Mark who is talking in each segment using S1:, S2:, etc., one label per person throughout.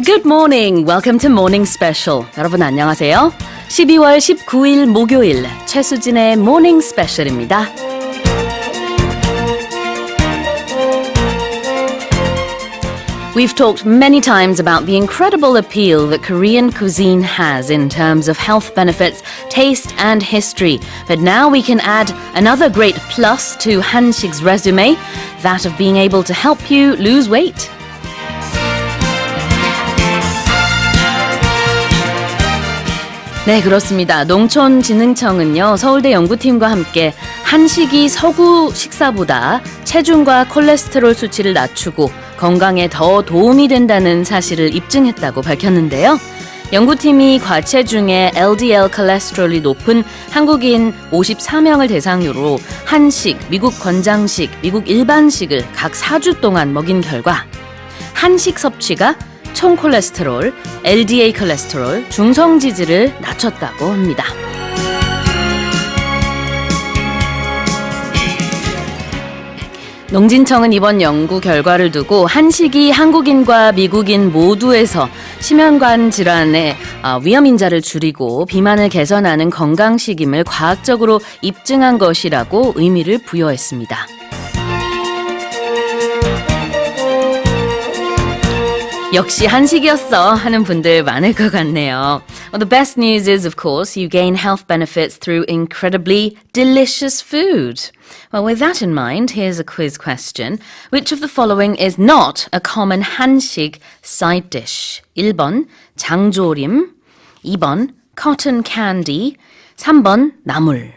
S1: Good morning. Welcome to Morning Special. 여러분 안녕하세요. 12월 19일 목요일 최수진의 Morning Special입니다. We've talked many times about the incredible appeal that Korean cuisine has in terms of health benefits, taste, and history. But now we can add another great plus to 한식's resume, that of being able to help you lose weight. 네, 그렇습니다. 농촌진흥청은요, 서울대 연구팀과 함께 한식이 서구 식사보다 체중과 콜레스테롤 수치를 낮추고 건강에 더 도움이 된다는 사실을 입증했다고 밝혔는데요. 연구팀이 과체중에 LDL 콜레스테롤이 높은 한국인 54명을 대상으로 한식, 미국 건장식, 미국 일반식을 각 4주 동안 먹인 결과 한식 섭취가 총 콜레스테롤, LDL 콜레스테롤, 중성 지질을 낮췄다고 합니다. 농진청은 이번 연구 결과를 두고 한식이 한국인과 미국인 모두에서 심혈관 질환의 위험 인자를 줄이고 비만을 개선하는 건강식임을 과학적으로 입증한 것이라고 의미를 부여했습니다. 역시 한식이었어 하는 분들 많을 것 같네요. Well, the best news is, of course, you gain health benefits through incredibly delicious food. Well, with that in mind, here's a quiz question. Which of the following is not a common 한식 side dish? 1번 장조림, 2번 cotton candy, 3번 나물.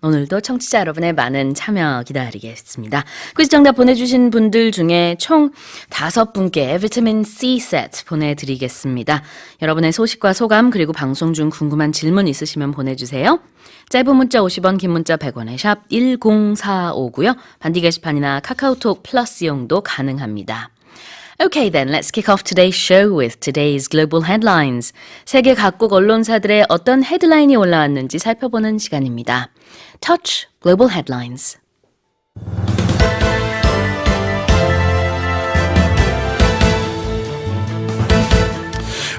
S1: 오늘도 청취자 여러분의 많은 참여 기다리겠습니다. 퀴즈 정답 보내주신 분들 중에 총 5분께 비타민 C 세트 보내드리겠습니다. 여러분의 소식과 소감 그리고 방송 중 궁금한 질문 있으시면 보내주세요. 짧은 문자 50원, 긴 문자 100원에 샵 1045고요. 반디 게시판이나 카카오톡 플러스 이용도 가능합니다. Okay then, let's kick off today's show with today's global headlines. 세계 각국 언론사들의 어떤 헤드라인이 올라왔는지 살펴보는 시간입니다. Touch Global Headlines.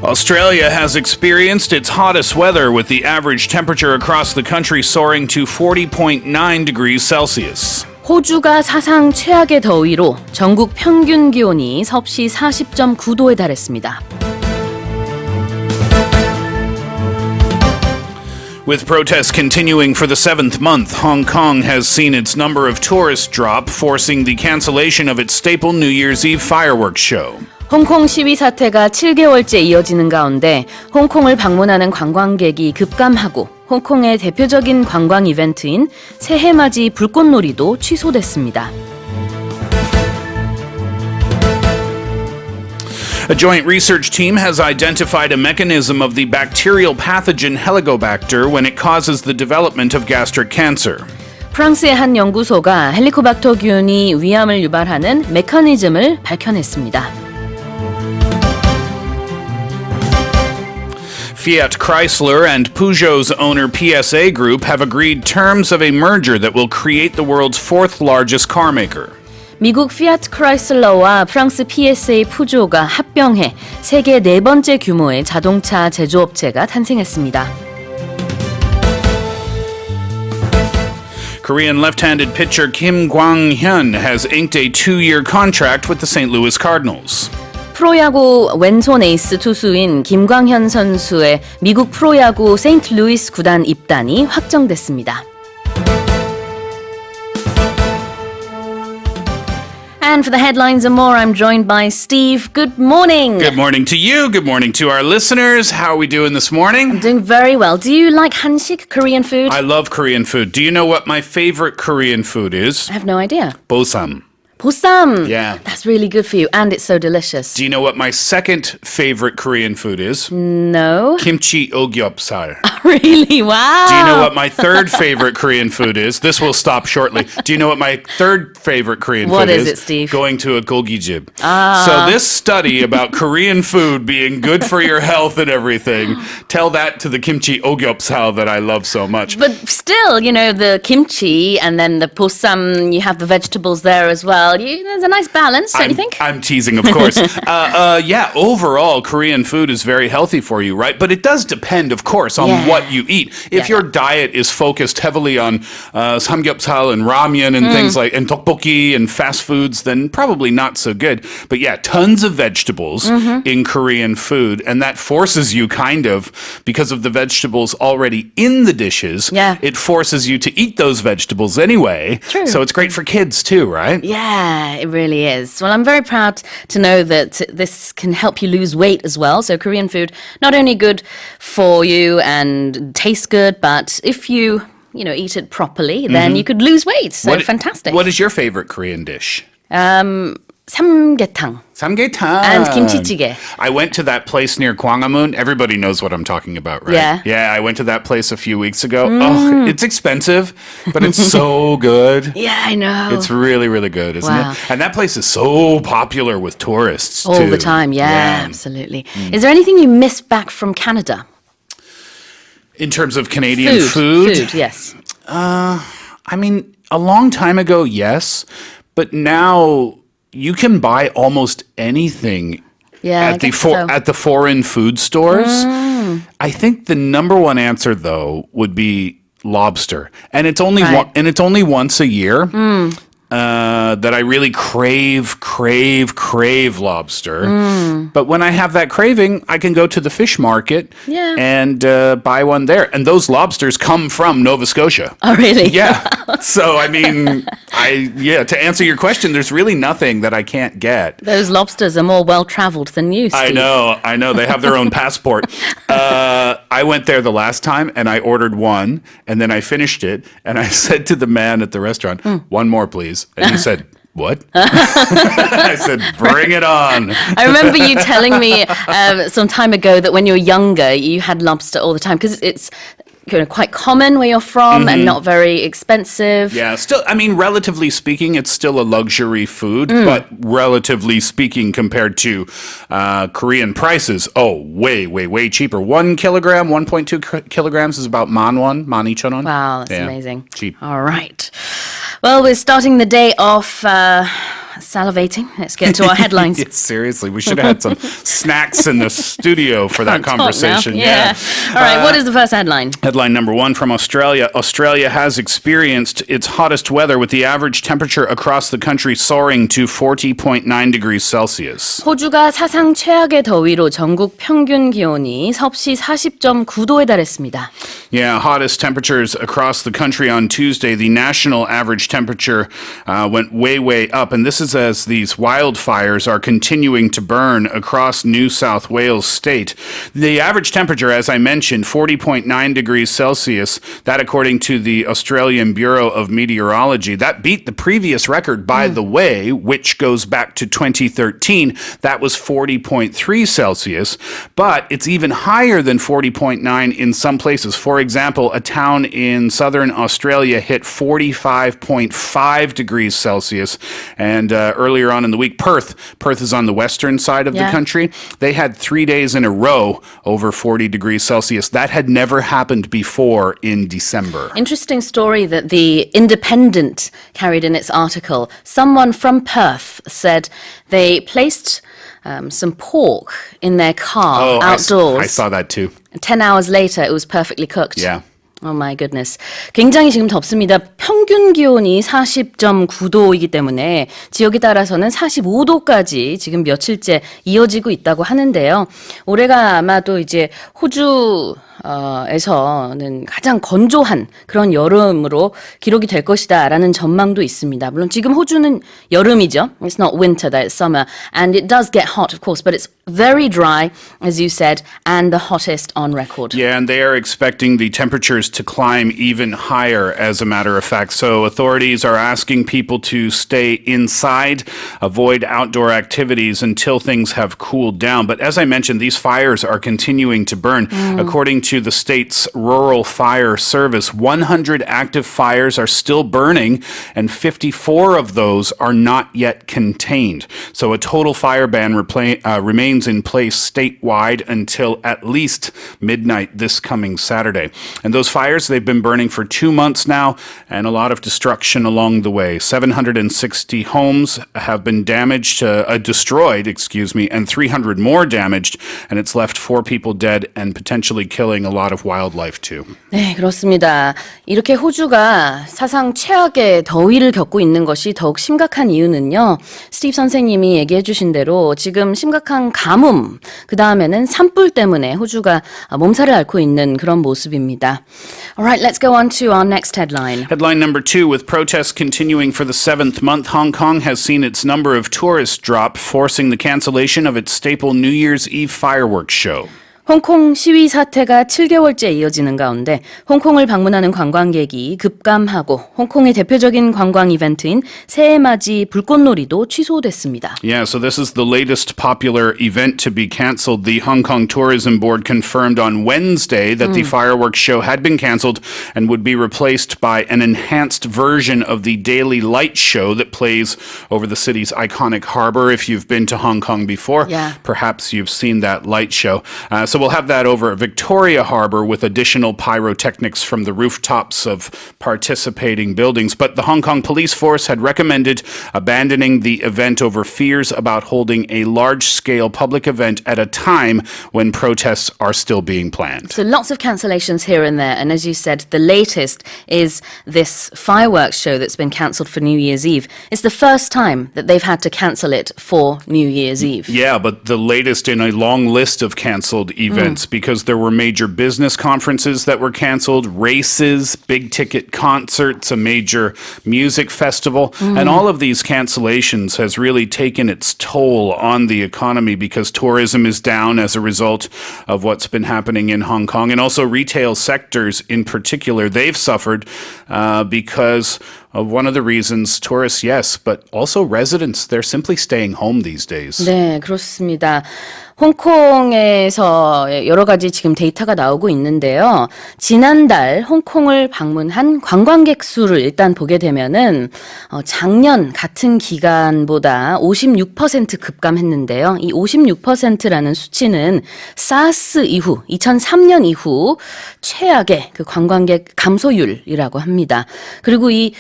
S2: Australia has experienced its hottest weather with the average temperature across the country soaring to 40.9 degrees Celsius.
S1: 호주가 사상 최악의 더위로 전국 평균 기온이 섭씨 40.9도에 달했습니다.
S2: With protests continuing for the 7th month, Hong Kong has seen its number of tourists drop, forcing the cancellation of its staple New Year's Eve fireworks show.
S1: 홍콩 시위 사태가 7개월째 이어지는 가운데 홍콩을 방문하는 관광객이 급감하고 홍콩의 대표적인 관광 이벤트인 새해맞이 불꽃놀이도 취소됐습니다.
S2: A joint research team has identified a mechanism of the bacterial pathogen Helicobacter when it causes the development of gastric cancer.
S1: 프랑스의 한 연구소가 헬리코박터균이 위암을 유발하는 메커니즘을 밝혀냈습니다.
S2: Fiat Chrysler and Peugeot's owner PSA Group have agreed terms of a merger that will create the world's fourth largest car maker.
S1: 미국 피아트 크라이슬러와 프랑스 PSA 푸조가 합병해 세계 네 번째 규모의 자동차 제조업체가 탄생했습니다.
S2: Korean left-handed pitcher Kim Kwang-hyun has inked a 2-year contract with the St. Louis Cardinals.
S1: 프로야구 왼손 에이스 투수인 김광현 선수의 미국 프로야구 세인트루이스 구단 입단이 확정됐습니다. And for the headlines and more, I'm joined by Steve. Good morning.
S2: Good morning to you. Good morning to our listeners. How are we doing this morning?
S1: I'm doing very well. Do you like 한식, Korean food?
S2: I love Korean food. Do you know what my favorite Korean food is?
S1: I have no idea.
S2: Bossam.
S1: 보쌈.
S2: Yeah.
S1: That's really good for you, and it's so delicious.
S2: Do you know what my second favorite Korean food is?
S1: No.
S2: Kimchi ogyopsal.
S1: Really? Wow.
S2: Do you know what my third favorite Korean food is? This will stop shortly. Do you know what my third favorite Korean
S1: What
S2: food
S1: is
S2: is?
S1: it, Steve?
S2: Going to a golgijib. So this study about Korean food being good for your health and everything, tell that to the kimchi ogyopsal that I love so much.
S1: But still, you know, the kimchi and then the 보쌈, you have the vegetables there as well. well. There's a nice balance, don't you think?
S2: I'm teasing, of course. Yeah, overall, Korean food is very healthy for you, right? But it does depend, of course, on what you eat. If your diet is focused heavily on samgyeopsal and ramyun and things like, and tteokbokki and fast foods, then probably not so good. But yeah, tons of vegetables in Korean food, and that forces you kind of, because of the vegetables already in the dishes, it forces you to eat those vegetables anyway.
S1: True.
S2: So it's great for kids too, right?
S1: Yeah, it really is. Well, I'm very proud to know that this can help you lose weight as well. So Korean food, not only good for you and tastes good, but if you eat it properly, then you could lose weight. So fantastic.
S2: What is your favorite Korean dish?
S1: 삼계탕.
S2: Samgyetang.
S1: And kimchi-jjigae.
S2: I went to that place near Gwanghwamun. Everybody knows what I'm talking about, right?
S1: Yeah.
S2: Yeah, I went to that place a few weeks ago. Oh, it's expensive, but it's so good.
S1: Yeah, I know.
S2: It's really, really good, isn't it? And that place is so popular with tourists,
S1: all
S2: too.
S1: the time. Yeah, absolutely. Is there anything you miss back from Canada?
S2: In terms of Canadian food?
S1: Food, yes.
S2: I mean, a long time ago, yes. But now you can buy almost anything at the foreign food stores. I think the number one answer, though, would be lobster, and it's only once a year. That I really crave lobster. But when I have that craving, I can go to the fish market and buy one there. And those lobsters come from Nova Scotia.
S1: Oh, really?
S2: Yeah. So, I mean, to answer your question, there's really nothing that I can't get.
S1: Those lobsters are more well-traveled than you, Steve.
S2: I know. They have their own passport. I went there the last time, and I ordered one, and then I finished it, and I said to the man at the restaurant, one more, please. And he said, what? I said, bring it on.
S1: I remember you telling me some time ago that when you were younger, you had lobster all the time because it's quite common where you're from and not very expensive.
S2: Yeah, still, I mean, relatively speaking, it's still a luxury food, but relatively speaking compared to Korean prices, way cheaper. 1 kilogram, 1.2 kilograms is about man 2,000원.
S1: Wow, that's amazing.
S2: Cheap.
S1: All right. Well, we're starting the day off salivating. Let's get to our headlines.
S2: Yeah, seriously, we should have had some snacks in the studio for that conversation.
S1: Yeah. All right, what is the first headline?
S2: Headline number one from Australia. Australia has experienced its hottest weather with the average temperature across the country soaring to 40.9 degrees Celsius.
S1: 호주가 사상 최악의 더위로 전국 평균 기온이 섭씨 40.9도에 달했습니다.
S2: Yeah, hottest temperatures across the country on Tuesday. The national average temperature went way up, and this is as these wildfires are continuing to burn across New South Wales state. The average temperature, as I mentioned, 40.9 degrees Celsius. That, according to the Australian Bureau of Meteorology, that beat the previous record, by the way, which goes back to 2013. That was 40.3 Celsius, but it's even higher than 40.9 in some places. For example, a town in southern Australia hit 45.5 degrees Celsius. And earlier on in the week, Perth is on the western side of the country. They had 3 days in a row over 40 degrees Celsius. That had never happened before in December.
S1: Interesting story that the Independent carried in its article. Someone from Perth said they placed some pork in their car outdoors.
S2: I saw that too.
S1: 10 hours later, it was perfectly cooked.
S2: Yeah.
S1: Oh my goodness. 굉장히 지금 덥습니다. 평균 기온이 40.9도이기 때문에 지역에 따라서는 45도까지 지금 며칠째 이어지고 있다고 하는데요. 올해가 아마도 이제 호주에서는 가장 건조한 그런 여름으로 기록이 될 것이다라는 전망도 있습니다. 물론 지금 호주는 여름이죠. It's not winter, that it's summer. And it does get hot, of course, but it's very dry, as you said, and the hottest on record.
S2: Yeah, and they are expecting the temperatures to climb even higher, as a matter of fact. So authorities are asking people to stay inside, avoid outdoor activities until things have cooled down. But as I mentioned, these fires are continuing to burn. According to the state's Rural Fire Service, 100 active fires are still burning, and 54 of those are not yet contained. So a total fire ban remains in place statewide until at least midnight this coming Saturday. And those fires, they've been burning for 2 months now, and a lot of destruction along the way. 760 homes have been destroyed, and 300 more damaged, and it's left 4 people dead and potentially killing a lot of wildlife too.
S1: 네, 그렇습니다. 이렇게 호주가 사상 최악의 더위를 겪고 있는 것이 더욱 심각한 이유는요. 스티브 선생님이 얘기해 주신 대로 지금 심각한 가뭄, 그 다음에는 산불 때문에 호주가 몸살을 앓고 있는 그런 모습입니다. Alright, let's go on to our next headline.
S2: Headline number 2, with protests continuing for the 7th month, Hong Kong has seen its number of tourists drop, forcing the cancellation of its staple New Year's Eve fireworks show.
S1: 홍콩 시위 사태가 7개월째 이어지는 가운데 홍콩을 방문하는 관광객이 급감하고 홍콩의 대표적인 관광 이벤트인 새해맞이 불꽃놀이도 취소됐습니다.
S2: Yeah, so this is the latest popular event to be canceled. The Hong Kong Tourism Board confirmed on Wednesday that the fireworks show had been canceled and would be replaced by an enhanced version of the daily light show that plays over the city's iconic harbor. If you've been to Hong Kong before, perhaps you've seen that light show. So we'll have that over at Victoria Harbour with additional pyrotechnics from the rooftops of participating buildings. But the Hong Kong police force had recommended abandoning the event over fears about holding a large-scale public event at a time when protests are still being planned.
S1: So lots of cancellations here and there. And as you said, the latest is this fireworks show that's been cancelled for New Year's Eve. It's the first time that they've had to cancel it for New Year's Eve.
S2: Yeah, but the latest in a long list of cancelled events because there were major business conferences that were canceled, races, big-ticket concerts, a major music festival. And all of these cancellations has really taken its toll on the economy because tourism is down as a result of what's been happening in Hong Kong. And also retail sectors in particular, they've suffered because of one of the reasons, tourists, yes, but also residents, they're simply staying home these days.
S1: 네, 그렇습니다. 홍콩에서 여러 가지 지금 데이터가 나오고 있는데요. 지난달 홍콩을 방문한 관광객 수를 일단 보게 되면은 작년 같은 기간보다 56% 급감했는데요. 이 56%라는 수치는 사스 이후 2003년 이후 최악의 그 관광객 감소율이라고 합니다. 그리고 이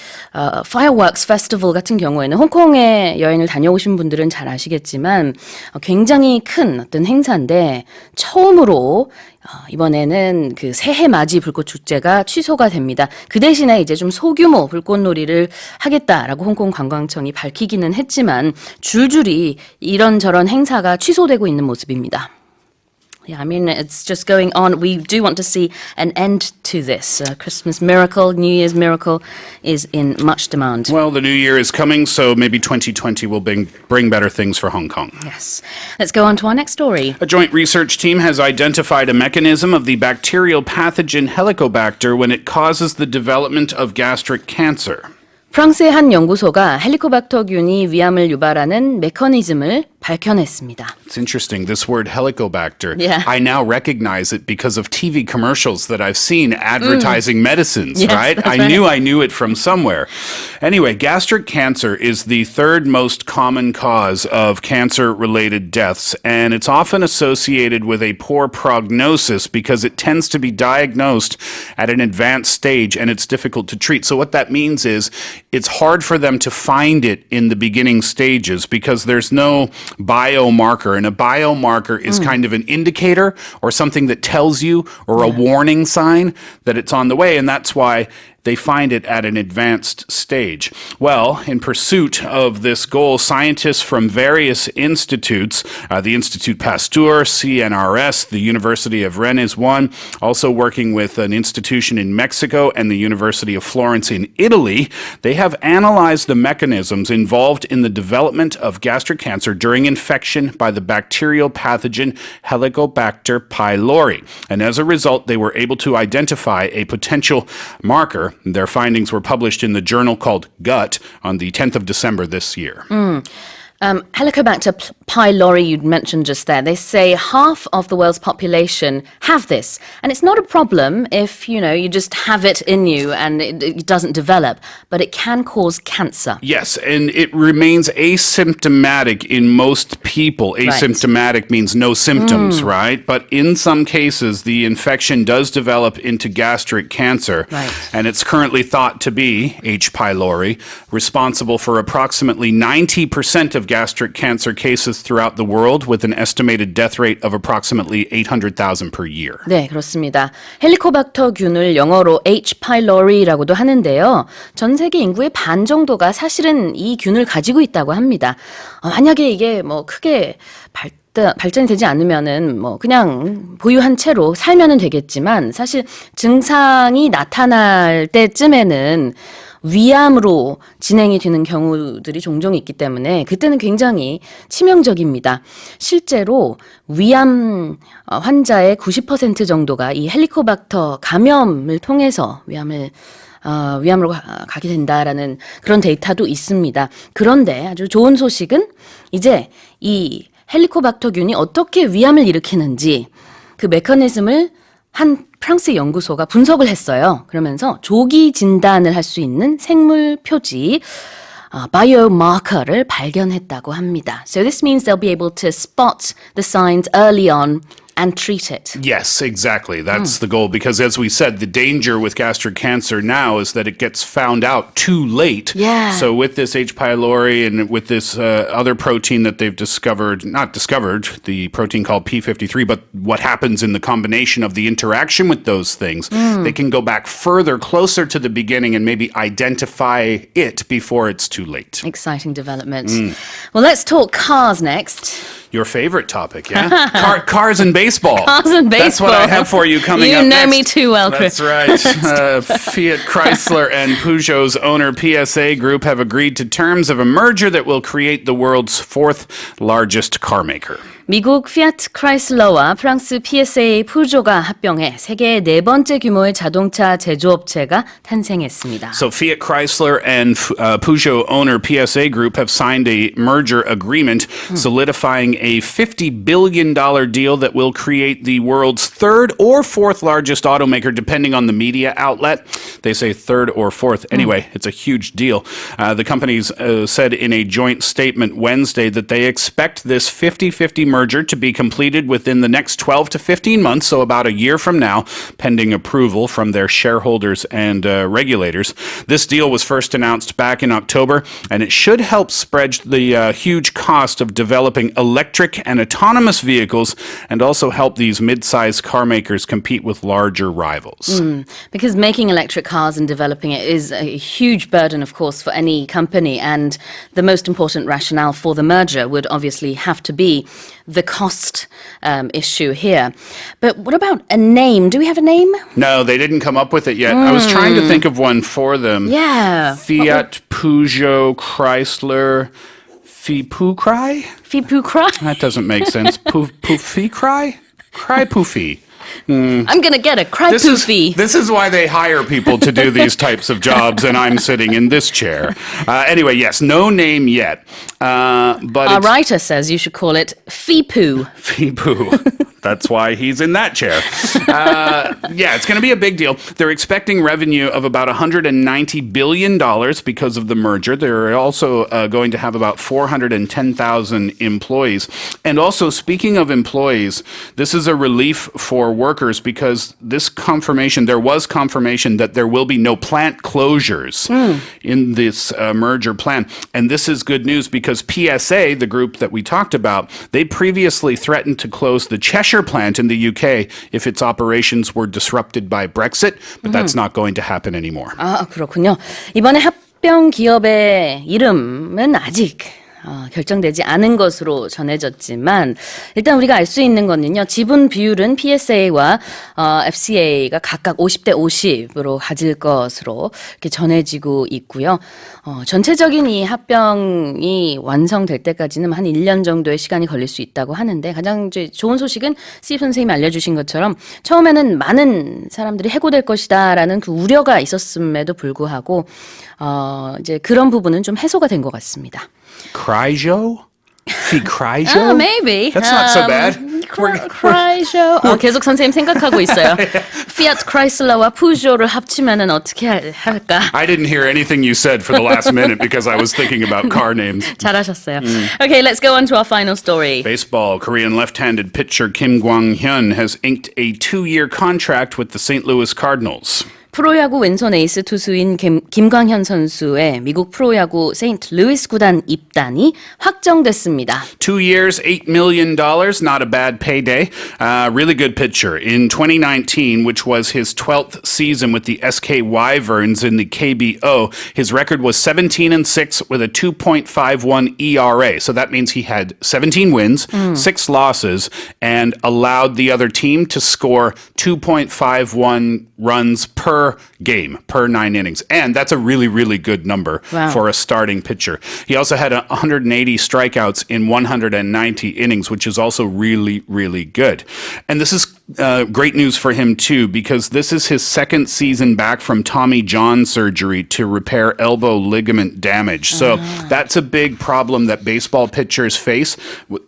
S1: fireworks festival 같은 경우에는 홍콩에 여행을 다녀오신 분들은 잘 아시겠지만 굉장히 큰 어떤 행사인데 처음으로 이번에는 그 새해 맞이 불꽃 축제가 취소가 됩니다. 그 대신에 이제 좀 소규모 불꽃놀이를 하겠다라고 홍콩 관광청이 밝히기는 했지만 줄줄이 이런저런 행사가 취소되고 있는 모습입니다. Yeah, I mean, it's just going on. We do want to see an end to this. Christmas miracle, New Year's miracle is in much demand.
S2: Well, the new year is coming, so maybe 2020 will bring better things for Hong Kong.
S1: Yes. Let's go on to our next story.
S2: A joint research team has identified a mechanism of the bacterial pathogen Helicobacter when it causes the development of gastric cancer.
S1: 프랑스의 한 연구소가 헬리코박터균이 위암을 유발하는 메커니즘을 밝혀냈습니다.
S2: It's interesting, this word Helicobacter.
S1: Yeah.
S2: I now recognize it because of TV commercials that I've seen advertising medicines,
S1: Yes,
S2: right?
S1: that's
S2: I knew it from somewhere. Anyway, gastric cancer is the third most common cause of cancer-related deaths, and it's often associated with a poor prognosis because it tends to be diagnosed at an advanced stage and it's difficult to treat. So what that means is it's hard for them to find it in the beginning stages because there's no biomarker, and a biomarker is kind of an indicator or something that tells you or a warning sign that it's on the way, and that's why they find it at an advanced stage. Well, in pursuit of this goal, scientists from various institutes, the Institut Pasteur, CNRS, the University of Rennes is one, also working with an institution in Mexico and the University of Florence in Italy, they have analyzed the mechanisms involved in the development of gastric cancer during infection by the bacterial pathogen Helicobacter pylori. And as a result, they were able to identify a potential marker. Their findings were published in the journal called Gut on the 10th of December this year.
S1: Helicobacter pylori you'd mentioned just there. They say half of the world's population have this. And it's not a problem if, you just have it in you and it doesn't develop, but it can cause cancer.
S2: Yes, and it remains asymptomatic in most people. Asymptomatic means no symptoms, right? But in some cases, the infection does develop into gastric cancer.
S1: Right.
S2: And it's currently thought to be, H. pylori, responsible for approximately 90% of gastric cancer cases throughout the world, with an estimated death rate of approximately 800,000 per year.
S1: 네, 그렇습니다. 헬리코박터균을 영어로 H. pylori라고도 하는데요. 전 세계 인구의 반 정도가 사실은 이 균을 가지고 있다고 합니다. 만약에 이게 크게 발전이 되지 않으면은 그냥 보유한 채로 살면은 되겠지만 사실 증상이 나타날 때쯤에는 위암으로 진행이 되는 경우들이 종종 있기 때문에 그때는 굉장히 치명적입니다. 실제로 위암 환자의 90% 정도가 이 헬리코박터 감염을 통해서 위암으로 가게 된다라는 그런 데이터도 있습니다. 그런데 아주 좋은 소식은 이제 이 헬리코박터균이 어떻게 위암을 일으키는지 그 메커니즘을 한 프랑스 연구소가 분석을 했어요. 그러면서 조기 진단을 할 수 있는 생물 표지, biomarker를 발견했다고 합니다. So this means they'll be able to spot the signs early on and treat it.
S2: Yes, exactly. That's the goal, because as we said, the danger with gastric cancer now is that it gets found out too late.
S1: Yeah.
S2: So with this H. pylori and with this other protein that they've not discovered, the protein called P53, but what happens in the combination of the interaction with those things, they can go back further, closer to the beginning and maybe identify it before it's too late.
S1: Exciting development. Well, let's talk cars next.
S2: Your favorite topic, yeah? Cars and baseball.
S1: Cars and baseball.
S2: That's what I have for you coming up
S1: You
S2: next.
S1: know me too well, Chris.
S2: That's right. Fiat Chrysler and Peugeot's owner PSA Group have agreed to terms of a merger that will create the world's fourth largest car maker.
S1: 미국 피아트 크라이슬러와 프랑스 PSA 푸조가 합병해 세계 네 번째 규모의 자동차 제조업체가 탄생했습니다.
S2: So Fiat Chrysler and Peugeot owner PSA Group have signed a merger agreement solidifying a $50 billion deal that will create the world's third or fourth largest automaker, depending on the media outlet. They say third or fourth. Anyway, it's a huge deal. The companies said in a joint statement Wednesday that they expect this 50-50 merger to be completed within the next 12 to 15 months, so about a year from now, pending approval from their shareholders and regulators. This deal was first announced back in October, and it should help spread the huge cost of developing electric and autonomous vehicles, and also help these mid-sized car makers compete with larger rivals.
S1: Because making electric cars and developing it is a huge burden, of course, for any company, and the most important rationale for the merger would obviously have to be the cost issue here. But what about a name? Do we have a name?
S2: No, they didn't come up with it yet. I was trying to think of one for them.
S1: Yeah.
S2: Fiat, Peugeot, Chrysler, Fipukrai?
S1: Fipukrai?
S2: That doesn't make sense. Poofikrai? Cry Poofy.
S1: I'm going to get a cry poofy.
S2: This is why they hire people to do these types of jobs, and I'm sitting in this chair. Anyway, yes, no name yet. But
S1: Our writer says you should call it Feepoo.
S2: Feepoo. That's why he's in that chair. Yeah, it's going to be a big deal. They're expecting revenue of about $190 billion because of the merger. They're also going to have about 410,000 employees. And also, speaking of employees, this is a relief for workers because there was confirmation that there will be no plant closures in this merger plan. And this is good news because PSA, the group that we talked about, they previously threatened to close the Cheshire plant in the UK if its operations were disrupted by Brexit, but that's not going to happen anymore.
S1: 아, 그렇군요. 이번에 합병 기업의 이름은 아직 결정되지 않은 것으로 전해졌지만 일단 우리가 알 수 있는 거는요. 지분 비율은 PSA와 FCA가 각각 50대 50으로 가질 것으로 이렇게 전해지고 있고요. 전체적인 이 합병이 완성될 때까지는 한 1년 정도의 시간이 걸릴 수 있다고 하는데 가장 좋은 소식은 스티브 선생님이 알려주신 것처럼 처음에는 많은 사람들이 해고될 것이다라는 그 우려가 있었음에도 불구하고 이제 그런 부분은 좀 해소가 된 것 같습니다.
S2: Cryjo? cry show?
S1: Oh, maybe.
S2: That's not so bad.
S1: cry show. 계속 선생님 생각하고 있어요. 피아트 크라이슬러와 푸조를 합치면은 어떻게 할까?
S2: I didn't hear anything you said for the last minute because I was thinking about car names.
S1: 잘하셨어요. Okay, let's go on to our final story.
S2: Baseball, Korean left-handed pitcher Kim Kwang-hyun has inked a 2-year contract with the St. Louis Cardinals.
S1: 프로야구 왼손 에이스 투수인 김광현 선수의 미국 프로야구 세인트 루이스 구단 입단이 확정됐습니다.
S2: 2 years, $8 million, not a bad payday. Really good pitcher. In 2019, which was his 12th season with the SK Wyverns in the KBO, his record was 17-6 with a 2.51 ERA. So that means he had 17 wins, 6 losses, and allowed the other team to score 2.51 runs per game, per 9 innings. And that's a really, really good number for a starting pitcher. He also had 180 strikeouts in 190 innings, which is also really, really good. And this is great news for him, too, because this is his second season back from Tommy John surgery to repair elbow ligament damage. So that's a big problem that baseball pitchers face.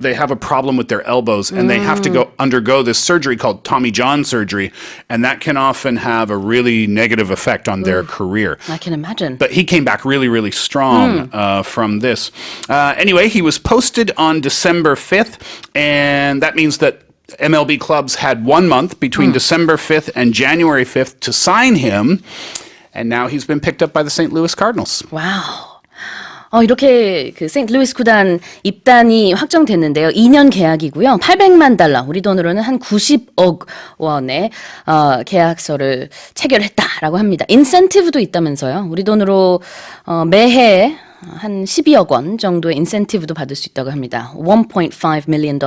S2: They have a problem with their elbows, and they have to undergo this surgery called Tommy John surgery, and that can often have a really negative effect on their career.
S1: I can imagine.
S2: But he came back really, really strong from this. Anyway, he was posted on December 5th, and that means that MLB clubs had 1 month between December 5th and January 5th to sign him, and now he's been picked up by the St. Louis Cardinals.
S1: 와우. 이렇게 그 세인트 루이스 구단 입단이 확정됐는데요. 2년 계약이고요. 800만 달러, 우리 돈으로는 한 90억 원의 계약서를 체결했다라고 합니다. 인센티브도 있다면서요. 우리 돈으로 매해 한 12억 원 정도의 인센티브도 받을 수 있다고 합니다. $1.5 million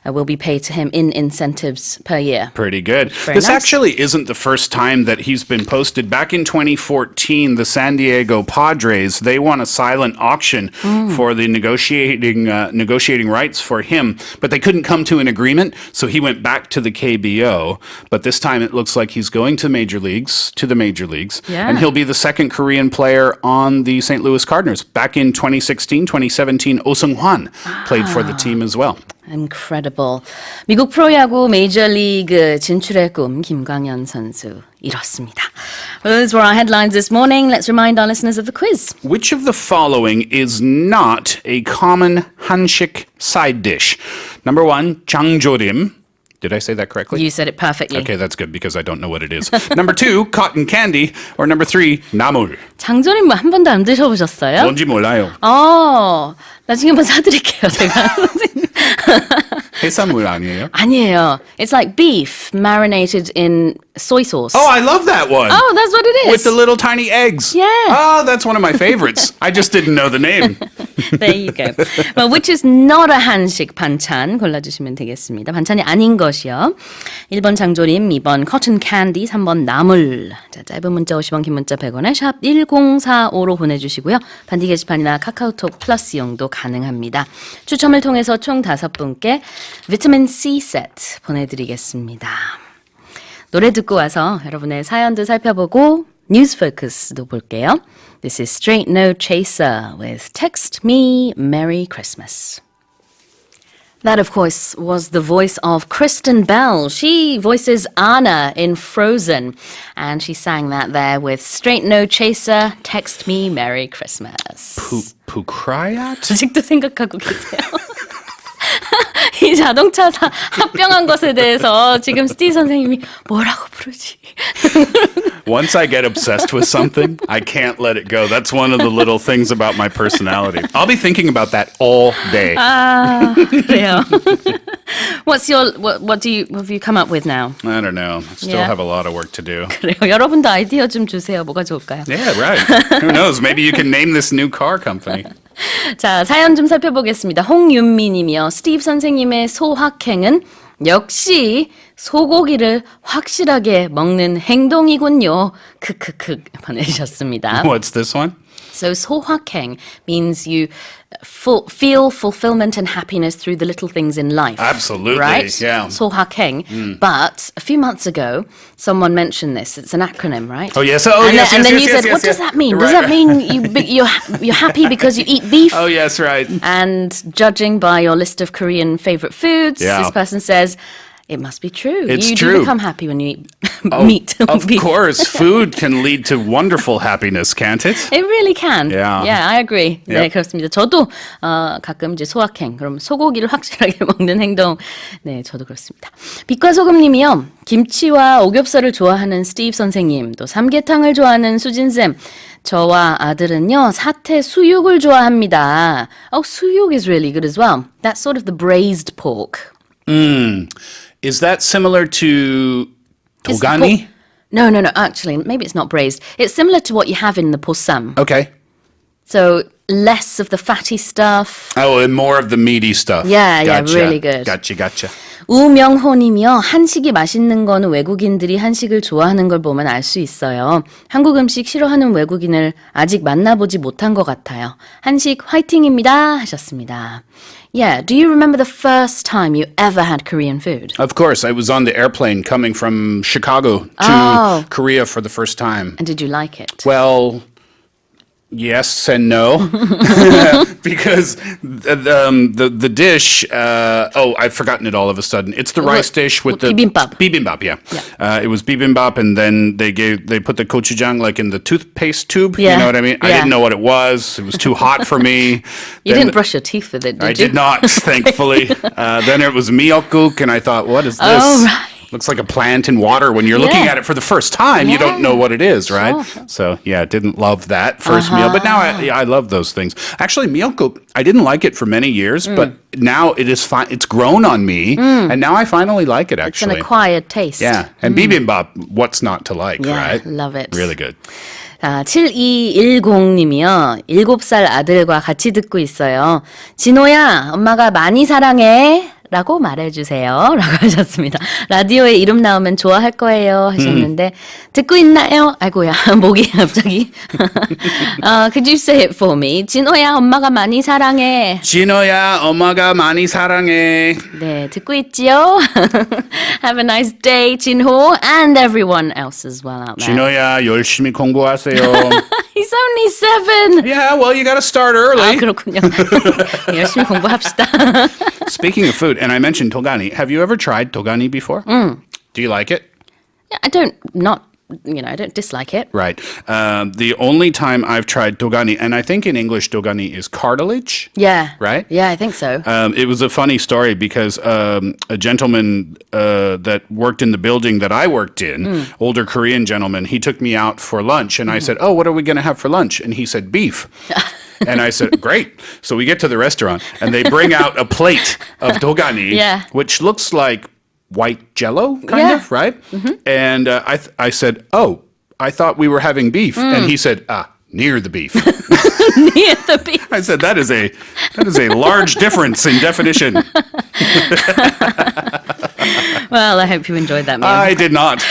S1: will be paid to him in incentives per year.
S2: Pretty good.
S1: Very
S2: This
S1: nice.
S2: actually isn't the first time that he's been posted. Back in 2014, the San Diego Padres, they won a silent auction for the negotiating rights for him, but they couldn't come to an agreement, so he went back to the KBO. But this time it looks like he's going to the major leagues,
S1: Yeah.
S2: and he'll be the second Korean player on the St. Louis Cardinals. Back in 2016, 2017, Oh Seung-hwan played for the team as well.
S1: Incredible. 미국 프로야구 메이저리그 진출의 꿈 김광현 선수 이렇습니다. Those were our headlines this morning. Let's remind our listeners of the quiz.
S2: Which of the following is not a common 한식 side dish? Number 1, 장조림. Did I say that correctly?
S1: You said it perfectly.
S2: Okay, that's good because I don't know what it is. Number 2, cotton candy. Or number 3, 나물.
S1: 장조림 뭐 한 번도 안 드셔보셨어요?
S2: 뭔지 몰라요.
S1: 나중에 한번 사드릴게요, 제가.
S2: 해산물 아니에요?
S1: 아니에요. It's like beef marinated in soy sauce.
S2: Oh, I love that one.
S1: Oh, that's what it is.
S2: With the little tiny eggs.
S1: Yeah.
S2: Oh, that's one of my favorites. I just didn't know the name.
S1: There you go. Well, which is not a 한식 반찬 골라주시면 되겠습니다. 반찬이 아닌 것이요. 1번 장조림, 2번 cotton candy, 3번 나물. 자, 짧은 문자 50원, 긴 문자 100원에 샵 1045로 보내주시고요. 반디 게시판이나 카카오톡 플러스 이용도 가능합니다. 추첨을 통해서 총 5분께 비타민 C 세트 보내드리겠습니다. 노래 듣고 와서 여러분의 사연도 살펴보고 뉴스 포커스도 볼게요. This is Straight No Chaser with Text Me Merry Christmas. That, of course, was the voice of Kristen Bell. She voices Anna in Frozen. And she sang that there with Straight No Chaser, Text Me Merry Christmas.
S2: Pukrayat?
S1: 아직도 생각하고 계세요? 이 자동차사 합병한 것에 대해서 지금 스티브 선생님이 뭐라고 부르지?
S2: Once I get obsessed with something, I can't let it go. That's one of the little things about my personality. I'll be thinking about that all day.
S1: 그래요. What have you come up with now?
S2: I don't know. I still have a lot of work to do.
S1: 그래요. 여러분도 아이디어 좀 주세요. 뭐가 좋을까요?
S2: Yeah, right. Who knows? Maybe you can name this new car company.
S1: 자, 사연 좀 살펴보겠습니다. 홍윤미 님이요. 스티브 선생님의 소확행은 역시 소고기를 확실하게 먹는 행동이군요. 크크크 보내주셨습니다.
S2: What's this one?
S1: So 소확행 means you feel fulfillment and happiness through the little things in life.
S2: Absolutely,
S1: right?
S2: yeah.
S1: 소확행. But a few months ago, someone mentioned this. It's an acronym, right?
S2: Oh, yes.
S1: And then you said, what does that mean? Does that mean you're happy because you eat beef?
S2: Oh, yes, right.
S1: And judging by your list of Korean favorite foods,
S2: Yeah.
S1: this person says, it must be true.
S2: It's
S1: you
S2: true.
S1: do become happy when you eat meat.
S2: Of
S1: beef.
S2: course, food can lead to wonderful happiness, can't it?
S1: It really can.
S2: Yeah.
S1: Yeah, I agree. 네,
S2: Yep.
S1: 그렇습니다. 저도 가끔 이제 소확행, 그럼 소고기를 확실하게 먹는 행동. 네, 저도 그렇습니다. 빛과 소금님이요. 김치와 오겹살을 좋아하는 스티브 선생님, 또 삼계탕을 좋아하는 수진쌤. 저와 아들은요, 사태 수육을 좋아합니다. Oh, 수육 is really good as well. That's sort of the braised pork.
S2: Is that similar to
S1: It's
S2: togani?
S1: No. Actually, maybe it's not braised. It's similar to what you have in the 보쌈.
S2: Okay.
S1: So less of the fatty stuff.
S2: Oh, and more of the meaty stuff.
S1: Yeah,
S2: Gotcha.
S1: really good.
S2: Gotcha.
S1: 우명호님이요. 한식이 맛있는 거는 외국인들이 한식을 좋아하는 걸 보면 알 수 있어요. 한국 음식 싫어하는 외국인을 아직 만나보지 못한 것 같아요. 한식 화이팅입니다 하셨습니다. Yeah, do you remember the first time you ever had Korean food?
S2: Of course, I was on the airplane coming from Chicago to Korea for the first time.
S1: And did you like it?
S2: Well, yes and no, because the dish. I've forgotten it all of a sudden. It's the rice dish with the
S1: bibimbap.
S2: Bibimbap, yeah. It was bibimbap, and then they put the gochujang like in the toothpaste tube.
S1: Yeah.
S2: You know what I mean? I
S1: Yeah.
S2: didn't know what it was. It was too hot for me.
S1: You
S2: Then
S1: didn't brush your teeth with it, did
S2: I
S1: you?
S2: did not, thankfully. Then it was miyeokguk, and I thought, what is this?
S1: Oh, right.
S2: Looks like a plant in water. When you're looking
S1: Yeah.
S2: at it for the first time, you don't know what it is, right?
S1: Sure.
S2: So, yeah, didn't love that first meal. But now I love those things. Actually, miyeokguk, I didn't like it for many years, but now it is fine. It's grown on me, and now I finally like it,
S1: It's an
S2: actually.
S1: acquired taste.
S2: Yeah, and bibimbap, what's not to like,
S1: Yeah,
S2: right?
S1: love it.
S2: Really good.
S1: 7210님이요. 7살 아들과 같이 듣고 있어요. 진호야, 엄마가 많이 사랑해. 라고 말해주세요. 라고 하셨습니다. 라디오에 이름 나오면 좋아할 거예요. 하셨는데, 듣고 있나요? 아이고야, 목이 갑자기. Could you say it for me? 진호야, 엄마가 많이 사랑해.
S2: 진호야, 엄마가 많이 사랑해.
S1: 네, 듣고 있지요? Have a nice day, 진호, and everyone else as well out there.
S2: 진호야, 열심히 공부하세요.
S1: He's only 7.
S2: Yeah, well, you got to start
S1: 아,
S2: early.
S1: 그렇군요. 열심히 공부합시다.
S2: Speaking of food, and I mentioned togani. Have you ever tried togani before? Do you like it?
S1: Yeah, I don't dislike it.
S2: Right. The only time I've tried togani, and I think in English togani is cartilage.
S1: Yeah.
S2: Right?
S1: Yeah, I think so.
S2: It was a funny story because a gentleman that worked in the building that I worked in, older Korean gentleman, he took me out for lunch, and I said, "Oh, what are we going to have for lunch?" And he said, "Beef." And I said, "Great." So we get to the restaurant, and they bring out a plate of togani,
S1: Yeah.
S2: which looks like white jello, kind
S1: Yeah.
S2: of, right? And I said, "Oh, I thought we were having beef." And he said, "Near the beef."
S1: Near the beef.
S2: I said, that is a large difference in definition.
S1: Well, I hope you enjoyed that meal.
S2: I did not.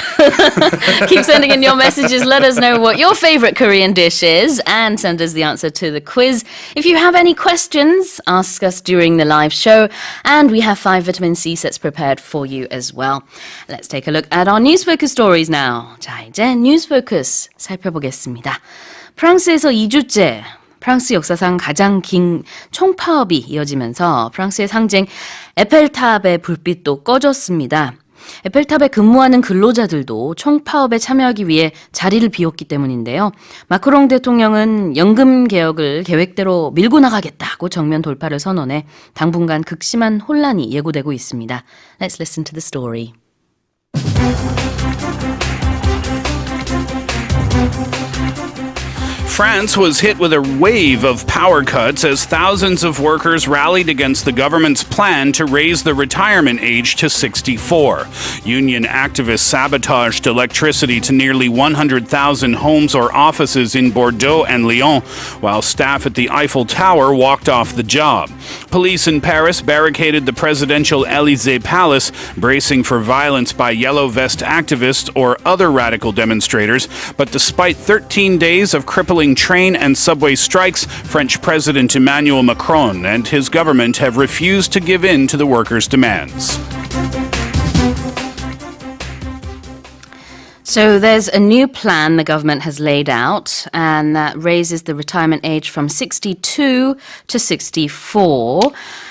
S1: Keep sending in your messages. Let us know what your favorite Korean dish is and send us the answer to the quiz. If you have any questions, ask us during the live show. And we have 5 vitamin C sets prepared for you as well. Let's take a look at our News Focus stories now. 자, 이제 News Focus 살펴보겠습니다. 프랑스에서 2주째 프랑스 역사상 가장 긴 총파업이 이어지면서 프랑스의 상징 에펠탑의 불빛도 꺼졌습니다. 에펠탑에 근무하는 근로자들도 총파업에 참여하기 위해 자리를 비웠기 때문인데요. 마크롱 대통령은 연금 개혁을 계획대로 밀고 나가겠다고 정면 돌파를 선언해 당분간 극심한 혼란이 예고되고 있습니다. Let's listen to the story.
S2: France was hit with a wave of power cuts as thousands of workers rallied against the government's plan to raise the retirement age to 64. Union activists sabotaged electricity to nearly 100,000 homes or offices in Bordeaux and Lyon, while staff at the Eiffel Tower walked off the job. Police in Paris barricaded the presidential Élysée Palace, bracing for violence by yellow vest activists or other radical demonstrators. But despite 13 days of crippling train and subway strikes, French President Emmanuel Macron and his government have refused to give in to the workers' demands.
S1: So there's a new plan the government has laid out, and that raises the retirement age from 62 to 64.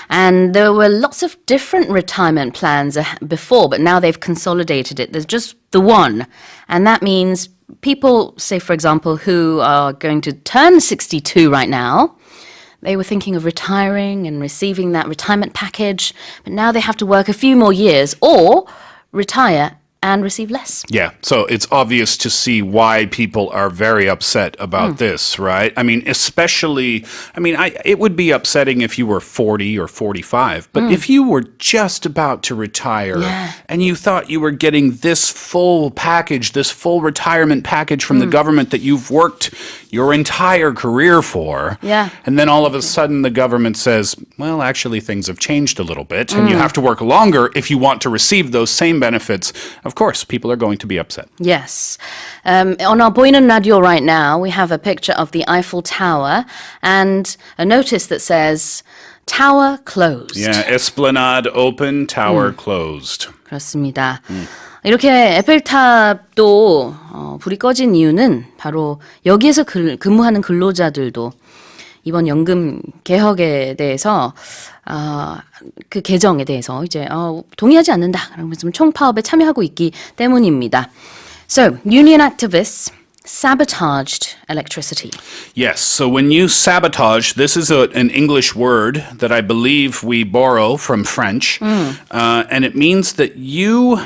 S1: And there were lots of different retirement plans before, but now they've consolidated it. There's just the one. And that means people, say, for example, who are going to turn 62 right now, they were thinking of retiring and receiving that retirement package, but now they have to work a few more years or retire and receive less.
S2: Yeah, so it's obvious to see why people are very upset about this, right? I mean, especially, it would be upsetting if you were 40 or 45, but if you were just about to retire and you thought you were getting this full package, this full retirement package from the government that you've worked your entire career for, and then all of a sudden the government says, well, actually things have changed a little bit and you have to work longer if you want to receive those same benefits. Of course, people are going to be upset.
S1: Yes. On our 보이는 radio right now, we have a picture of the Eiffel Tower and a notice that says, Tower closed.
S2: Yeah, Esplanade open, Tower closed.
S1: 그렇습니다. 이렇게 에펠탑도 불이 꺼진 이유는 바로 여기에서 근무하는 근로자들도 이번 연금 개혁에 대해서 그 개정에 대해서 이제 동의하지 않는다. 그러면서 총파업에 참여하고 있기 때문입니다. So, union activists sabotaged electricity.
S2: Yes, so when you sabotage, this is an English word that I believe we borrow from French, and it means that you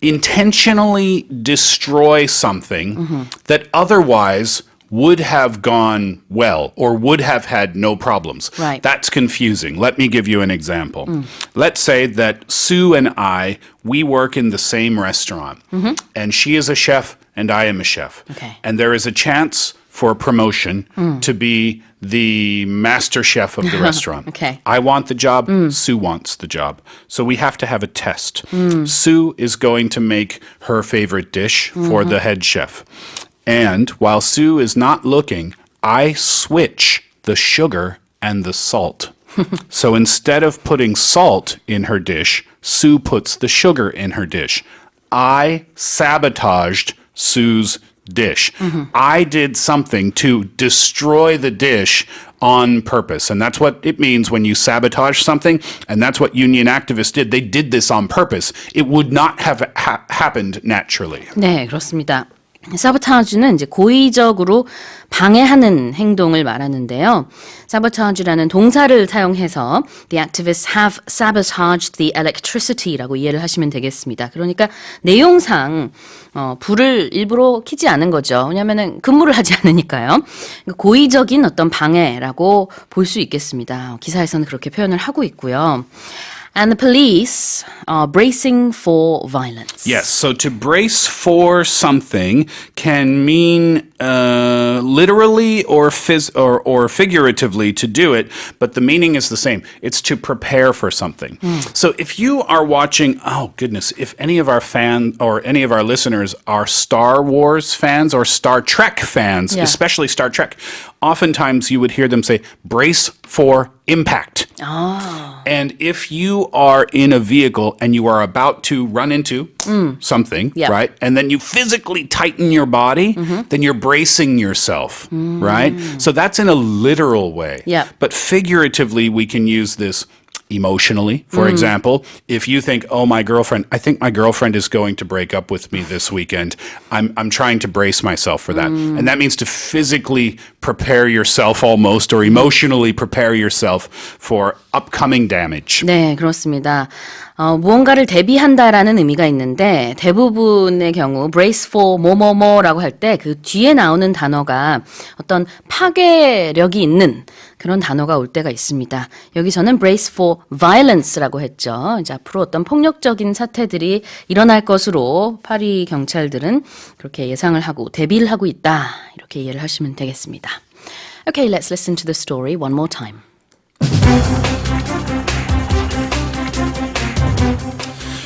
S2: intentionally destroy something that otherwise would have gone well or would have had no problems.
S1: Right.
S2: That's confusing. Let me give you an example. Let's say that Sue and we work in the same restaurant, and she is a chef and I am a chef.
S1: Okay.
S2: And there is a chance for promotion to be the master chef of the restaurant.
S1: Okay.
S2: I want the job, Sue wants the job. So we have to have a test. Sue is going to make her favorite dish for the head chef. And while Sue is not looking, I switch the sugar and the salt. So instead of putting salt in her dish, Sue puts the sugar in her dish. I sabotaged Sue's dish. I did something to destroy the dish on purpose. And that's what it means when you sabotage something. And that's what union activists did. They did this on purpose. It would not have happened naturally.
S1: 네, 그렇습니다. 사보타주는 이제 고의적으로 방해하는 행동을 말하는데요. sabotage라는 동사를 사용해서 the activists have sabotaged the electricity라고 이해를 하시면 되겠습니다. 그러니까 내용상 불을 일부러 켜지 않은 거죠. 왜냐하면 근무를 하지 않으니까요. 고의적인 어떤 방해라고 볼 수 있겠습니다. 기사에서는 그렇게 표현을 하고 있고요. And the police are bracing for violence.
S2: Yes, so to brace for something can mean literally or figuratively to do it, but the meaning is the same. It's to prepare for something. So if you are watching, oh goodness, if any of our fans or any of our listeners are Star Wars fans or Star Trek fans, especially Star Trek, oftentimes you would hear them say, brace for impact.
S1: Oh.
S2: And if you are in a vehicle and you are about to run into something, right? And then you physically tighten your body, then you're bracing yourself, right? So that's in a literal way.
S1: Yeah.
S2: But figuratively, we can use this emotionally. For example, if you think, oh, I think my girlfriend is going to break up with me this weekend. I'm trying to brace myself for that. And that means to physically prepare yourself almost or emotionally prepare yourself for upcoming damage.
S1: 네, 그렇습니다. 무언가를 대비한다라는 의미가 있는데 대부분의 경우 brace for 뭐뭐뭐라고 할 때 그 뒤에 나오는 단어가 어떤 파괴력이 있는 그런 단어가 올 때가 있습니다. 여기서는 brace for violence라고 했죠. 이제 앞으로 어떤 폭력적인 사태들이 일어날 것으로 파리 경찰들은 그렇게 예상을 하고 대비를 하고 있다. 이렇게 이해를 하시면 되겠습니다. Okay, let's listen to the story one more time.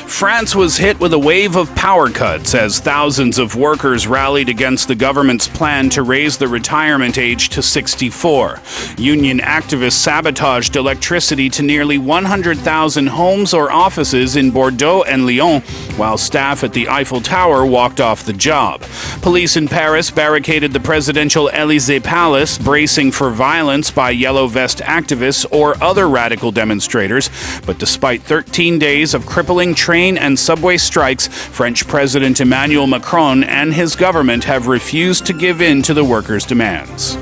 S2: France was hit with a wave of power cuts as thousands of workers rallied against the government's plan to raise the retirement age to 64. Union activists sabotaged electricity to nearly 100,000 homes or offices in Bordeaux and Lyon, while staff at the Eiffel Tower walked off the job. Police in Paris barricaded the presidential Élysée Palace, bracing for violence by yellow vest activists or other radical demonstrators. But despite 13 days of crippling train and subway strikes, French President Emmanuel Macron and his government have refused to give in to the workers' demands.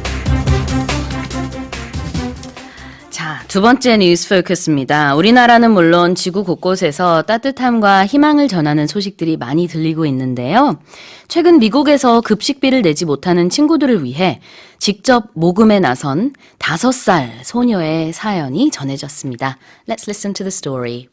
S1: 자, 두 번째 뉴스 포커스입니다. 우리나라는 물론 지구 곳곳에서 따뜻함과 희망을 전하는 소식들이 많이 들리고 있는데요. 최근 미국에서 급식비를 내지 못하는 친구들을 위해 직접 모금에 나선 5살 소녀의 사연이 전해졌습니다. Let's listen to the story.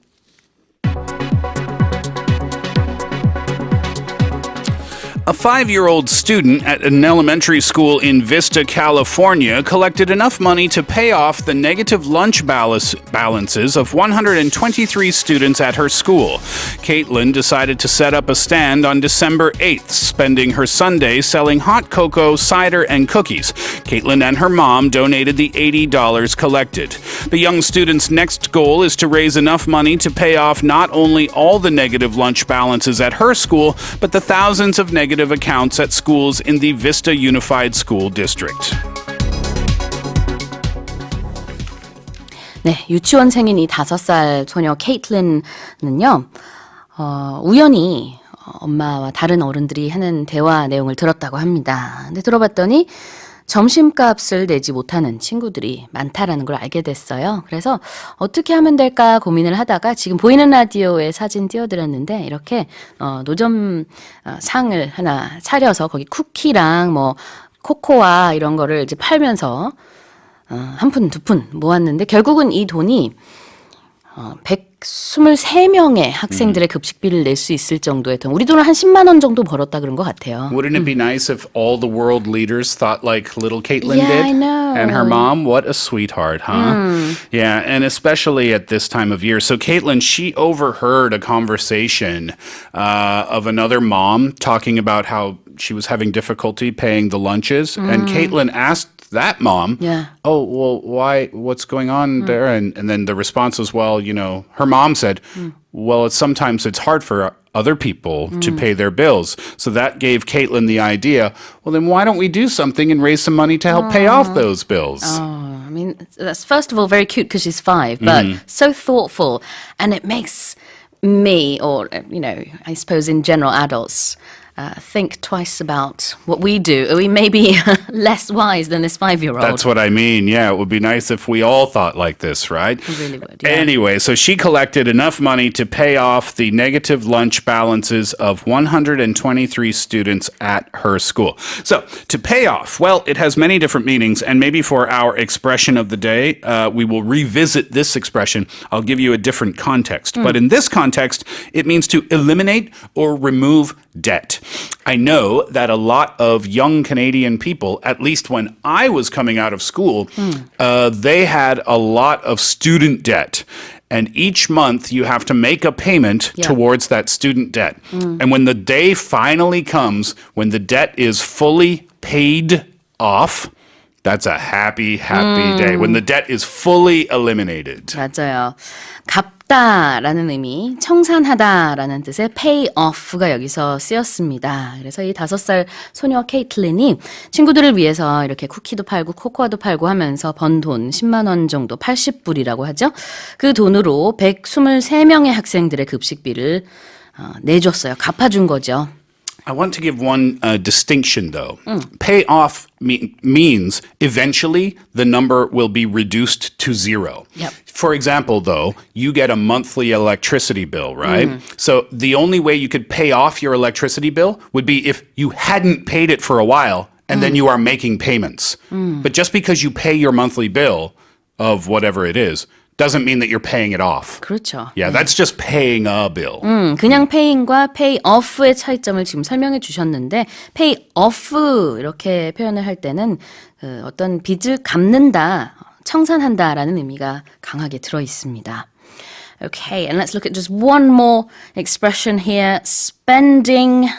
S2: A 5-year-old student at an elementary school in Vista, California, collected enough money to pay off the negative lunch balances of 123 students at her school. Caitlin decided to set up a stand on December 8th, spending her Sunday selling hot cocoa, cider, and cookies. Caitlin and her mom donated the $80 collected. The young student's next goal is to raise enough money to pay off not only all the negative lunch balances at her school, but the thousands of negative accounts at schools in the Vista Unified School District.
S1: 네, 유치원생인 이 5살 소녀 케이틀린은요, 우연히 엄마와 다른 어른들이 하는 대화 내용을 들었다고 합니다. 근데 들어봤더니 점심값을 내지 못하는 친구들이 많다라는 걸 알게 됐어요. 그래서 어떻게 하면 될까 고민을 하다가 지금 보이는 라디오에 사진 띄워드렸는데 이렇게 노점 상을 하나 차려서 거기 쿠키랑 뭐 코코아 이런 거를 이제 팔면서 한 푼, 두 푼 모았는데 결국은 이 돈이 123명의 학생들의 급식비를 낼 수 있을 정도의 돈. 우리 돈을 한 10만 원 정도 벌었다 그런 것 같아요.
S2: Wouldn't it be nice if all the world leaders thought like little Caitlin
S1: Yeah,
S2: did?
S1: I know.
S2: And her mom, what a sweetheart, huh? Yeah, and especially at this time of year. So Caitlin, she overheard a conversation of another mom talking about how she was having difficulty paying the lunches. And Caitlin asked that mom, oh, well, why, what's going on there? And then the response was, well, you know, her mom said, well, sometimes it's hard for other people to pay their bills. So that gave Caitlin the idea, well, then why don't we do something and raise some money to help pay off those bills?
S1: I mean, that's first of all very cute because she's 5, but so thoughtful. And it makes me, or, you know, I suppose in general adults, think twice about what we do. We may be less wise than this 5-year-old.
S2: That's what I mean. Yeah, it would be nice if we all thought like this, right?
S1: It really would, yeah.
S2: Anyway, so she collected enough money to pay off the negative lunch balances of 123 students at her school. So, to pay off, well, it has many different meanings, and maybe for our expression of the day, we will revisit this expression. I'll give you a different context. But in this context, it means to eliminate or remove debt. I know that a lot of young Canadian people, at least when I was coming out of school, they had a lot of student debt. And each month you have to make a payment towards that student debt. And when the day finally comes, when the debt is fully paid off, that's a happy, happy day. When the debt is fully eliminated.
S1: 맞아요. 갚다라는 의미, 청산하다라는 뜻의 pay off가 여기서 쓰였습니다. 그래서 이 5살 소녀 케이틀린이 친구들을 위해서 이렇게 쿠키도 팔고 코코아도 팔고 하면서 번 돈 10만 원 정도, 80불이라고 하죠. 그 돈으로 123명의 학생들의 급식비를 내줬어요. 갚아준 거죠.
S2: I want to give one distinction, though. Pay off means eventually the number will be reduced to zero.
S1: Yep.
S2: For example, though, you get a monthly electricity bill, right? So the only way you could pay off your electricity bill would be if you hadn't paid it for a while and then you are making payments. But just because you pay your monthly bill of whatever it is doesn't mean that you're paying it off.
S1: 그렇죠.
S2: Yeah, that's just paying a bill.
S1: 그냥 paying과 pay off의 차이점을 지금 설명해 주셨는데 pay off 이렇게 표현을 할 때는 어떤 빚을 갚는다, 청산한다라는 의미가 강하게 들어 있습니다. Okay, and let's look at just one more expression here. Spending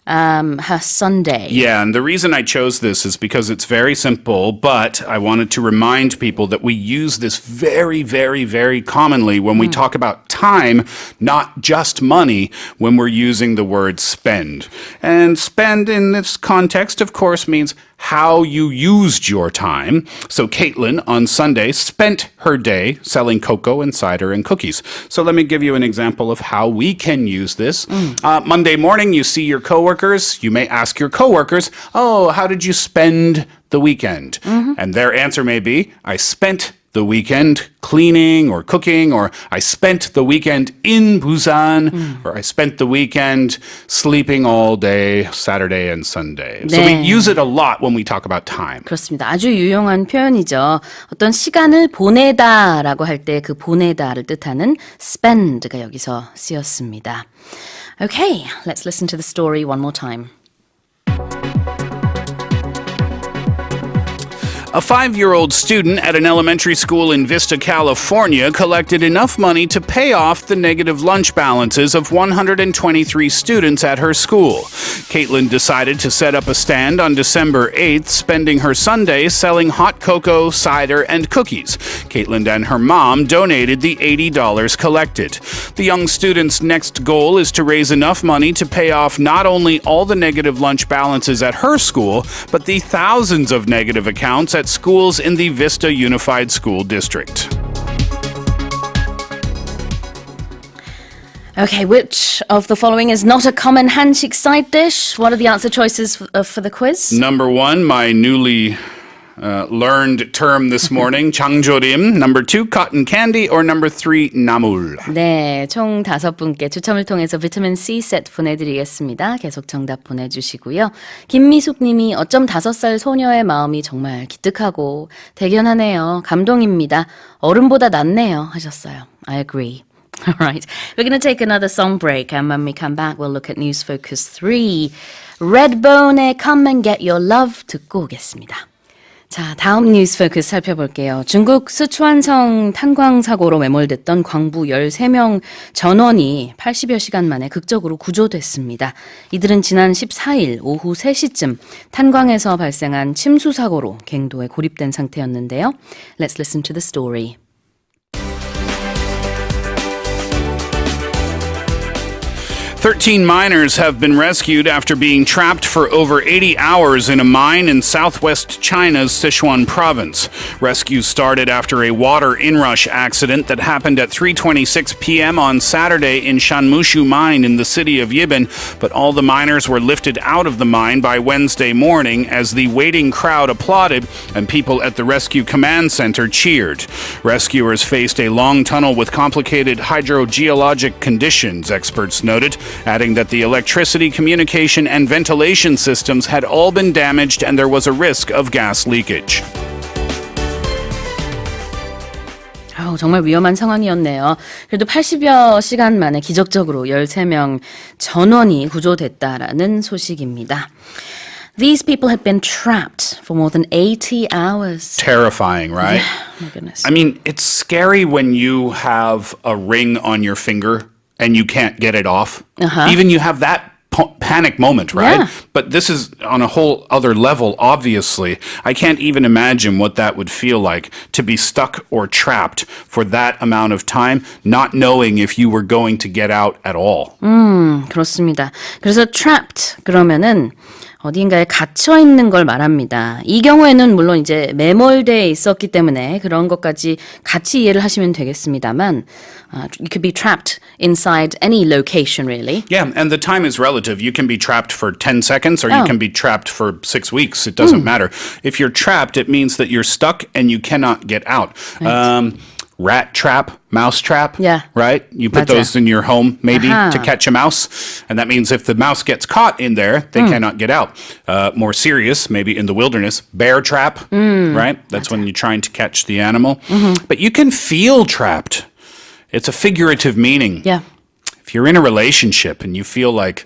S1: her Sunday.
S2: Yeah, and the reason I chose this is because it's very simple, but I wanted to remind people that we use this very, very, very commonly when we talk about time, not just money, when we're using the word spend. And spend in this context, of course, means how you used your time. So Caitlin on Sunday spent her day selling cocoa and cider and cookies. So let me give you an example of how we can use this. Monday morning, you see your coworkers. You may ask your coworkers, oh, how did you spend the weekend? And their answer may be, I spent the weekend cleaning or cooking, or I spent the weekend in Busan, or I spent the weekend sleeping all day, Saturday and Sunday. So we use it a lot when we talk about time.
S1: 그렇습니다. 아주 유용한 표현이죠. 어떤 시간을 보내다라고 할 때 그 보내다를 뜻하는 spend가 여기서 쓰였습니다. Okay, let's listen to the story one more time.
S2: A 5-year-old student at an elementary school in Vista, California collected enough money to pay off the negative lunch balances of 123 students at her school. Caitlin decided to set up a stand on December 8th, spending her Sunday selling hot cocoa, cider, and cookies. Caitlin and her mom donated the $80 collected. The young student's next goal is to raise enough money to pay off not only all the negative lunch balances at her school, but the thousands of negative accounts at schools in the Vista Unified School District.
S1: Okay, which of the following is not a common 한식 side dish? What are the answer choices for the quiz?
S2: Number 1, my newly learned term this morning, 장조림. Number 2, cotton candy. Or number 3, 나물.
S1: 네, 총 5분께 추첨을 통해서 비타민 C 세트 보내드리겠습니다. 계속 정답 보내주시고요. 김미숙 님이 어쩜 5살 소녀의 마음이 정말 기특하고 대견하네요. 감동입니다. 어른보다 낫네요 하셨어요. I agree. All right, we're going to take another song break, and when we come back, we'll look at News Focus 3. Redbone의 Come and Get Your Love 듣고 오겠습니다. 자, 다음 뉴스 포커스 살펴볼게요. 중국 스촨성 탄광 사고로 매몰됐던 광부 13명 전원이 80여 시간 만에 극적으로 구조됐습니다. 이들은 지난 14일 오후 3시쯤 탄광에서 발생한 침수 사고로 갱도에 고립된 상태였는데요. Let's listen to the story.
S2: 13 miners have been rescued after being trapped for over 80 hours in a mine in southwest China's Sichuan province. Rescue started after a water inrush accident that happened at 3:26 p.m. on Saturday in Shanmushu mine in the city of Yibin, but all the miners were lifted out of the mine by Wednesday morning as the waiting crowd applauded and people at the rescue command center cheered. Rescuers faced a long tunnel with complicated hydrogeologic conditions, experts noted, adding that the electricity, communication, and ventilation systems had all been damaged and there was a risk of gas leakage.
S1: 정말 위험한 상황이었네요. 그래도 80여 시간 만에 기적적으로 13명 전원이 구조됐다라는 소식입니다. These people had been trapped for more than 80 hours.
S2: Terrifying, right?
S1: Yeah, my goodness.
S2: I mean, it's scary when you have a ring on your finger and you can't get it off. Even you have that panic moment, right?
S1: Yeah.
S2: But this is on a whole other level, obviously. I can't even imagine what that would feel like to be stuck or trapped for that amount of time, not knowing if you were going to get out at all.
S1: 그렇습니다. 그래서 trapped 그러면은 어딘가에 갇혀 있는 걸 말합니다. 이 경우에는 물론 이제 매몰되어 있었기 때문에 그런 것까지 같이 이해를 하시면 되겠습니다만, you could be trapped inside any location, really.
S2: Yeah, and the time is relative. You can be trapped for 10 seconds or you can be trapped for 6 weeks. It doesn't matter. If you're trapped, it means that you're stuck and you cannot get out.
S1: Right.
S2: Rat trap, mouse trap,
S1: Yeah.
S2: right? You put
S1: 맞아.
S2: those in your home maybe
S1: Uh-huh.
S2: to catch a mouse. And that means if the mouse gets caught in there, they cannot get out. More serious, maybe in the wilderness, bear trap, right? That's when you're trying to catch the animal. But you can feel trapped. It's a figurative meaning.
S1: Yeah.
S2: If you're in a relationship and you feel like,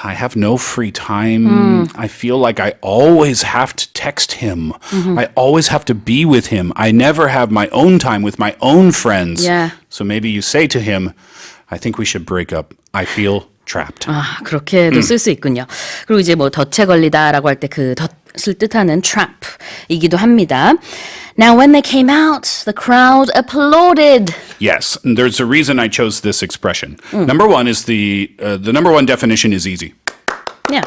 S2: I have no free time. I feel like I always have to text him. I always have to be with him. I never have my own time with my own friends.
S1: Yeah.
S2: So maybe you say to him, I think we should break up. I feel trapped.
S1: 아, 그렇게도 쓸 수 있군요. 그리고 이제 뭐 덫에 걸리다라고 할 때 그 덫을 뜻하는 trap이기도 합니다. Now, when they came out, the crowd applauded.
S2: Yes, and there's a reason I chose this expression. Number one is the number one definition is easy.
S1: Yeah,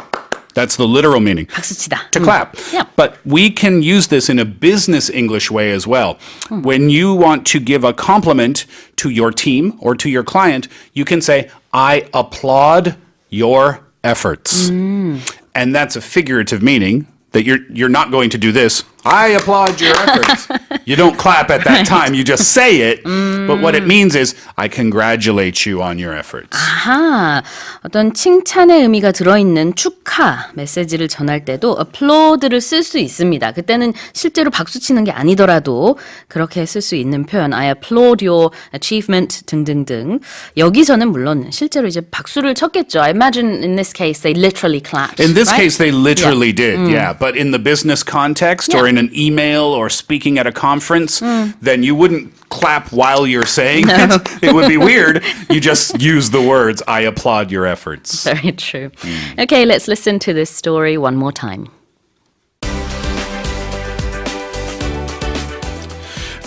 S2: That's the literal meaning.
S1: 박수치다.
S2: To clap.
S1: Yeah.
S2: But we can use this in a business English way as well. When you want to give a compliment to your team or to your client, you can say, I applaud your efforts. And that's a figurative meaning that you're not going to do this. I applaud your efforts. You don't clap at that time. You just say it. But what it means is, I congratulate you on your efforts.
S1: 아하, 어떤 칭찬의 의미가 들어있는 축하 메시지를 전할 때도 applaud를 쓸 수 있습니다. 그때는 실제로 박수 치는 게 아니더라도 그렇게 쓸 수 있는 표현, I applaud your achievement 등등등. 여기서는 물론 실제로 이제 박수를 쳤겠죠. I imagine in this case they literally clapped.
S2: In this
S1: right?
S2: case, they literally did, yeah. But in the business context or in an email or speaking at a conference, then you wouldn't clap while you're saying it. It would be weird. You just use the words, I applaud your efforts.
S1: Very true. Okay, let's listen to this story one more time.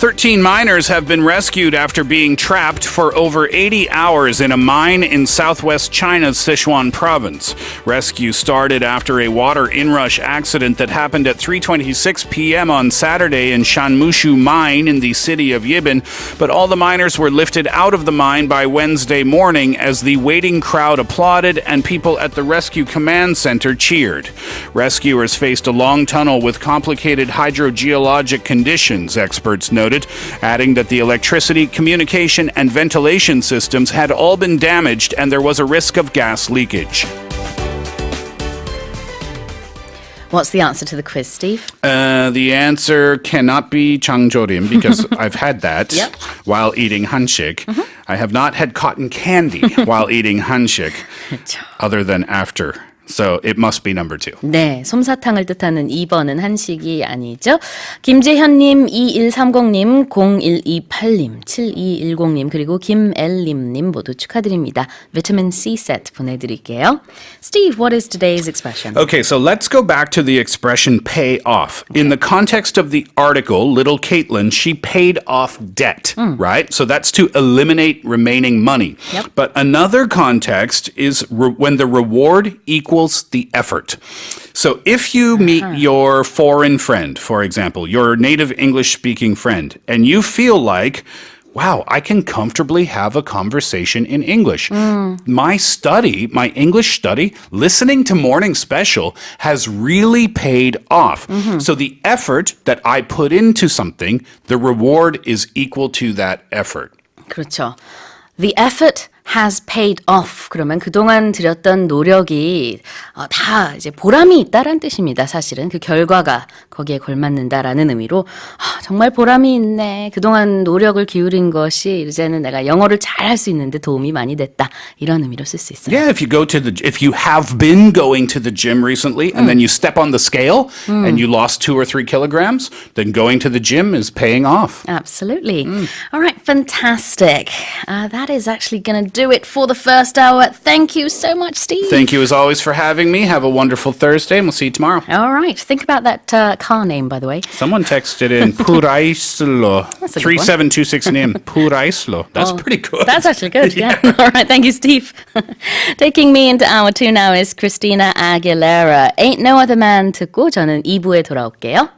S2: 13 miners have been rescued after being trapped for over 80 hours in a mine in southwest China's Sichuan province. Rescue started after a water inrush accident that happened at 3:26 p.m. on Saturday in Shanmushu Mine in the city of Yibin, but all the miners were lifted out of the mine by Wednesday morning as the waiting crowd applauded and people at the Rescue Command Center cheered. Rescuers faced a long tunnel with complicated hydrogeologic conditions, experts noted, adding that the electricity, communication, and ventilation systems had all been damaged and there was a risk of gas leakage.
S1: What's the answer to the quiz, Steve?
S2: The answer cannot be 장조림 because I've had that
S1: Yep.
S2: while eating 한식. I have not had cotton candy while eating 한식 other than after. So it must be number 2.
S1: 네, 솜사탕을 뜻하는 2번은 한식이 아니죠. 김재현님, 2130님, 0128님, 7210님, 그리고 김엘림님 모두 축하드립니다. 비타민 C 세트 보내드릴게요. Steve, what is today's expression?
S2: Okay, so let's go back to the expression pay off. In the context of the article, little Caitlin, she paid off debt, right? So that's to eliminate remaining money.
S1: Yep.
S2: But another context is when the reward equals the effort. So if you meet your foreign friend, for example, your native English-speaking friend, and you feel like, wow, I can comfortably have a conversation in English. My English study, listening to Morning Special has really paid off. So the effort that I put into something, the reward is equal to that effort.
S1: 그렇죠. The effort has paid off. 그러면 그동안 들였던 노력이 다 이제 보람이 있다라는 뜻입니다. 사실은 그 결과가 거기에 걸맞는다라는 의미로 정말 보람이 있네. 그동안 노력을 기울인 것이 이제는 내가 영어를 잘 할 수 있는데 도움이 많이 됐다. 이런 의미로 쓸 수 있어요.
S2: Yeah, if you have been going to the gym recently and then you step on the scale and you lost 2 or 3 kilograms, then going to the gym is paying off.
S1: Absolutely. All right, fantastic. That is actually going to do it for the first hour. Thank you so much, Steve.
S2: Thank you as always for having me. Have a wonderful Thursday, and we'll see you tomorrow.
S1: All right. Think about that car name, by the way.
S2: Someone texted in Puraislo.
S1: That's a good one.
S2: 3726 name. Puraislo. That's pretty good.
S1: That's actually good, yeah. All right, thank you, Steve. Taking me into hour 2 now is Christina Aguilera. Ain't No Other Man 듣고 저는 2부에 돌아올게요.